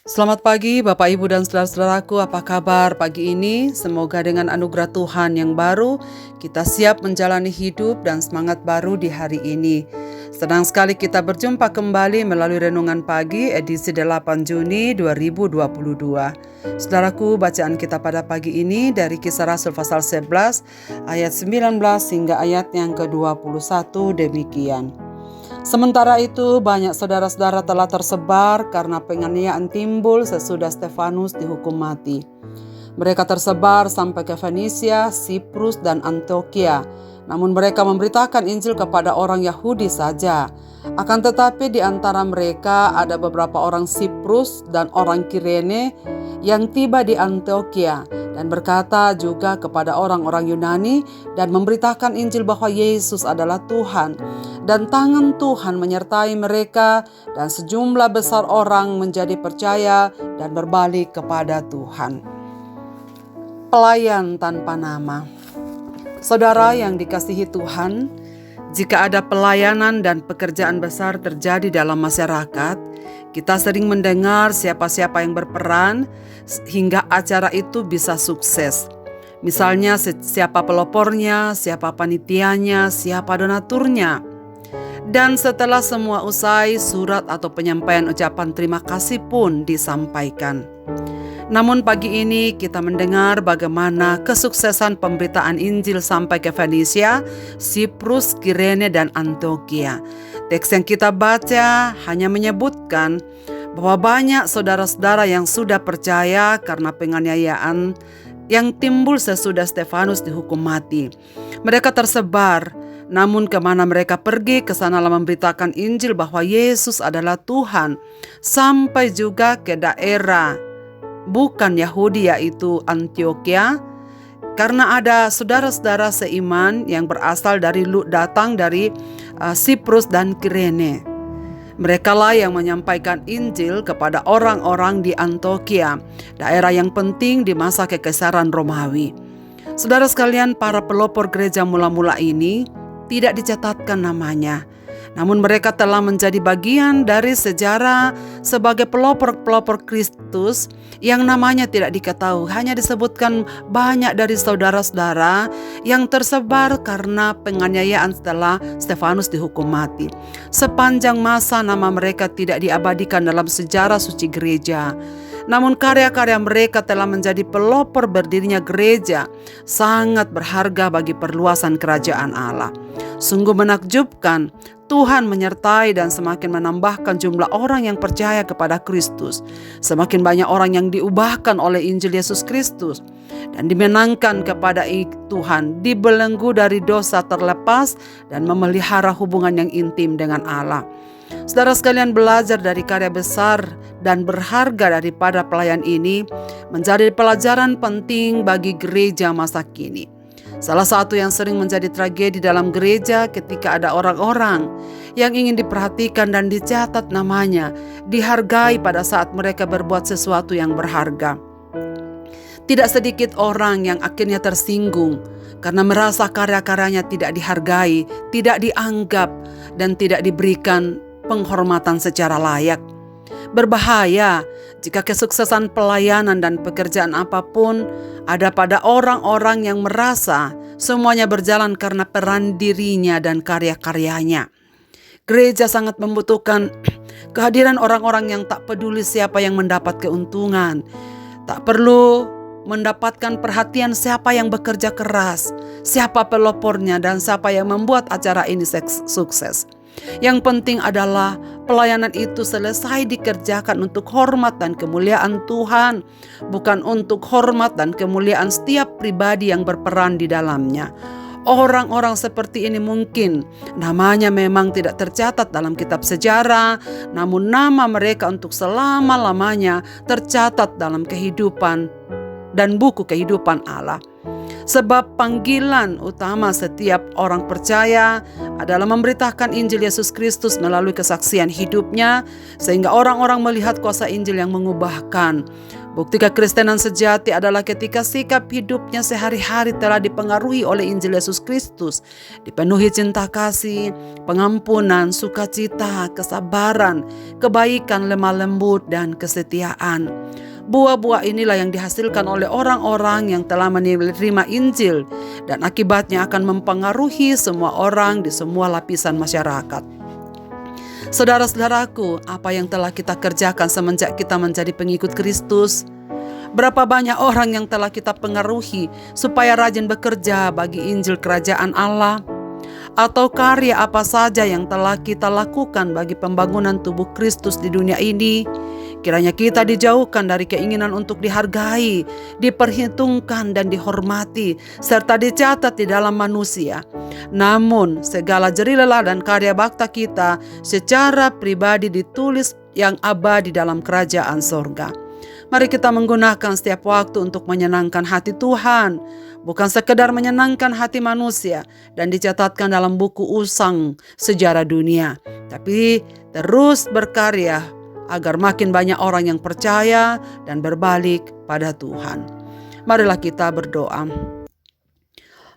Selamat pagi Bapak Ibu dan saudara-saudaraku, apa kabar pagi ini? Semoga dengan anugerah Tuhan yang baru kita siap menjalani hidup dan semangat baru di hari ini. Senang sekali kita berjumpa kembali melalui Renungan Pagi edisi 8 Juni 2022. Saudaraku, bacaan kita pada pagi ini dari Kisah Rasul pasal 11 ayat 19 hingga ayat yang ke-21 demikian. Sementara itu banyak saudara-saudara telah tersebar karena penganiayaan timbul sesudah Stefanus dihukum mati. Mereka tersebar sampai ke Fenisia, Siprus, dan Antioquia. Namun mereka memberitakan Injil kepada orang Yahudi saja. Akan tetapi di antara mereka ada beberapa orang Siprus dan orang Kirene yang tiba di Antioquia dan berkata juga kepada orang-orang Yunani dan memberitakan Injil bahwa Yesus adalah Tuhan. Dan tangan Tuhan menyertai mereka dan sejumlah besar orang menjadi percaya dan berbalik kepada Tuhan. Pelayan tanpa nama. Saudara yang dikasihi Tuhan, jika ada pelayanan dan pekerjaan besar terjadi dalam masyarakat, kita sering mendengar siapa-siapa yang berperan hingga acara itu bisa sukses. Misalnya siapa pelopornya, siapa panitianya, siapa donaturnya. Dan setelah semua usai, surat atau penyampaian ucapan terima kasih pun disampaikan. Namun pagi ini kita mendengar bagaimana kesuksesan pemberitaan Injil sampai ke Fenisia, Siprus, Kirene, dan Antioquia. Teks yang kita baca hanya menyebutkan bahwa banyak saudara-saudara yang sudah percaya karena penganiayaan yang timbul sesudah Stefanus dihukum mati. Mereka tersebar, namun kemana mereka pergi, kesanalah memberitakan Injil bahwa Yesus adalah Tuhan. Sampai juga ke daerah bukan Yahudi yaitu Antioquia, karena ada saudara-saudara seiman yang berasal datang dari Siprus dan Kirene. Merekalah yang menyampaikan Injil kepada orang-orang di Antioquia, daerah yang penting di masa kekaisaran Romawi. Saudara sekalian, para pelopor gereja mula-mula ini tidak dicatatkan namanya. Namun mereka telah menjadi bagian dari sejarah sebagai pelopor-pelopor Kristus yang namanya tidak diketahui. Hanya disebutkan banyak dari saudara-saudara yang tersebar karena penganiayaan setelah Stefanus dihukum mati. Sepanjang masa nama mereka tidak diabadikan dalam sejarah suci gereja. Namun karya-karya mereka telah menjadi pelopor berdirinya gereja, sangat berharga bagi perluasan kerajaan Allah. Sungguh menakjubkan, Tuhan menyertai dan semakin menambahkan jumlah orang yang percaya kepada Kristus. Semakin banyak orang yang diubahkan oleh Injil Yesus Kristus dan dimenangkan kepada Tuhan, dibelenggu dari dosa, terlepas dan memelihara hubungan yang intim dengan Allah. Saudara sekalian, belajar dari karya besar dan berharga daripada pelayan ini menjadi pelajaran penting bagi gereja masa kini. Salah satu yang sering menjadi tragedi dalam gereja ketika ada orang-orang yang ingin diperhatikan dan dicatat namanya, dihargai pada saat mereka berbuat sesuatu yang berharga. Tidak sedikit orang yang akhirnya tersinggung karena merasa karya-karyanya tidak dihargai, tidak dianggap, dan tidak diberikan penghormatan secara layak. Berbahaya jika kesuksesan pelayanan dan pekerjaan apapun ada pada orang-orang yang merasa semuanya berjalan karena peran dirinya dan karya-karyanya. Gereja sangat membutuhkan kehadiran orang-orang yang tak peduli siapa yang mendapat keuntungan. Tak perlu mendapatkan perhatian siapa yang bekerja keras, siapa pelopornya, dan siapa yang membuat acara ini sukses. Yang penting adalah pelayanan itu selesai dikerjakan untuk hormat dan kemuliaan Tuhan, bukan untuk hormat dan kemuliaan setiap pribadi yang berperan di dalamnya. Orang-orang seperti ini mungkin namanya memang tidak tercatat dalam kitab sejarah, namun nama mereka untuk selama-lamanya tercatat dalam kehidupan dan buku kehidupan Allah. Sebab panggilan utama setiap orang percaya adalah memberitakan Injil Yesus Kristus melalui kesaksian hidupnya, sehingga orang-orang melihat kuasa Injil yang mengubahkan, Bukti kekristenan sejati adalah ketika sikap hidupnya sehari-hari telah dipengaruhi oleh Injil Yesus Kristus, dipenuhi cinta kasih, pengampunan, sukacita, kesabaran, kebaikan, lemah lembut, dan kesetiaan. Buah-buah inilah yang dihasilkan oleh orang-orang yang telah menerima Injil dan akibatnya akan mempengaruhi semua orang di semua lapisan masyarakat. Saudara-saudaraku, apa yang telah kita kerjakan semenjak kita menjadi pengikut Kristus? Berapa banyak orang yang telah kita pengaruhi supaya rajin bekerja bagi Injil Kerajaan Allah? Atau karya apa saja yang telah kita lakukan bagi pembangunan tubuh Kristus di dunia ini? Kiranya kita dijauhkan dari keinginan untuk dihargai, diperhitungkan dan dihormati, serta dicatat di dalam manusia. Namun segala jerilelah dan karya bakta kita secara pribadi ditulis yang abadi dalam kerajaan sorga. Mari kita menggunakan setiap waktu untuk menyenangkan hati Tuhan, bukan sekedar menyenangkan hati manusia dan dicatatkan dalam buku usang sejarah dunia, tapi terus berkarya agar makin banyak orang yang percaya dan berbalik pada Tuhan. Marilah kita berdoa.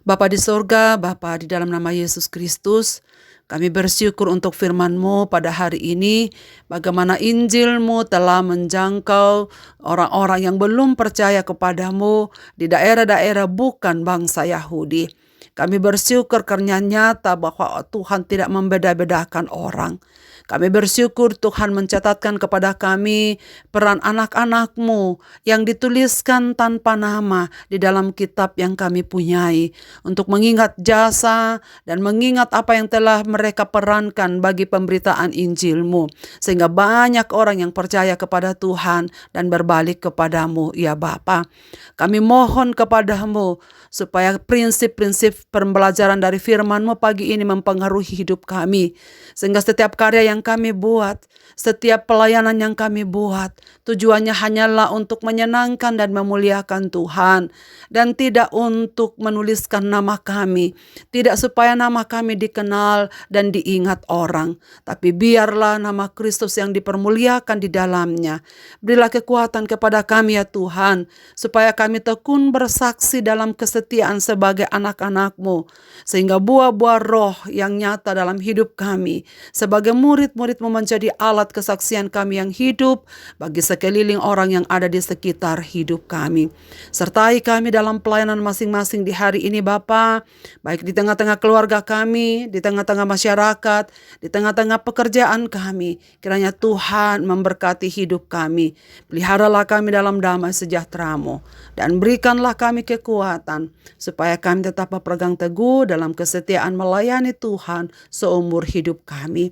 Bapa di sorga, Bapa di dalam nama Yesus Kristus, kami bersyukur untuk firman-Mu pada hari ini, bagaimana Injil-Mu telah menjangkau orang-orang yang belum percaya kepadamu di daerah-daerah bukan bangsa Yahudi. Kami bersyukur karena nyata bahwa Tuhan tidak membeda-bedakan orang. Kami bersyukur Tuhan mencatatkan kepada kami peran anak-anak-Mu yang dituliskan tanpa nama di dalam kitab yang kami punyai, untuk mengingat jasa dan mengingat apa yang telah mereka perankan bagi pemberitaan Injil-Mu, sehingga banyak orang yang percaya kepada Tuhan dan berbalik kepadamu, ya Bapa. Kami mohon kepadamu supaya prinsip-prinsip pembelajaran dari firman-Mu pagi ini mempengaruhi hidup kami, sehingga setiap karya yang kami buat, setiap pelayanan yang kami buat, tujuannya hanyalah untuk menyenangkan dan memuliakan Tuhan, dan tidak untuk menuliskan nama kami, tidak supaya nama kami dikenal dan diingat orang, tapi biarlah nama Kristus yang dipermuliakan di dalamnya. Berilah kekuatan kepada kami ya Tuhan, supaya kami tekun bersaksi dalam kesetiaan sebagai anak-anak-Mu, sehingga buah-buah roh yang nyata dalam hidup kami sebagai murid-murid-Mu menjadi alat kesaksian kami yang hidup bagi sekeliling orang yang ada di sekitar hidup kami. Sertai kami dalam pelayanan masing-masing di hari ini Bapa, baik di tengah-tengah keluarga kami, di tengah-tengah masyarakat, di tengah-tengah pekerjaan kami. Kiranya Tuhan memberkati hidup kami. Peliharalah kami dalam damai sejahtera-Mu, dan berikanlah kami kekuatan supaya kami tetap berpegang teguh dalam kesetiaan melayani Tuhan seumur hidup kami.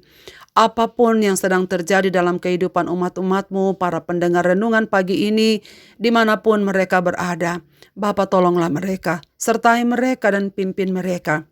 Apapun yang sedang terjadi dalam kehidupan umat-umat-Mu, para pendengar renungan pagi ini, dimanapun mereka berada, Bapa tolonglah mereka, sertai mereka dan pimpin mereka,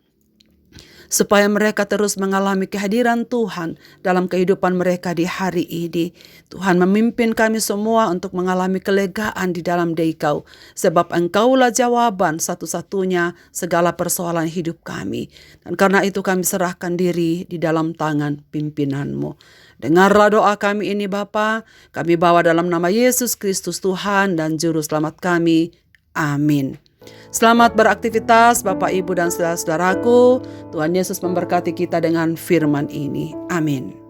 supaya mereka terus mengalami kehadiran Tuhan dalam kehidupan mereka di hari ini. Tuhan memimpin kami semua untuk mengalami kelegaan di dalam Dikau, sebab Engkaulah jawaban satu-satunya segala persoalan hidup kami. Dan karena itu kami serahkan diri di dalam tangan pimpinan-Mu. Dengarlah doa kami ini Bapa, kami bawa dalam nama Yesus Kristus Tuhan dan Juru Selamat kami. Amin. Selamat beraktivitas Bapak, Ibu, dan saudara-saudaraku. Tuhan Yesus memberkati kita dengan firman ini. Amin.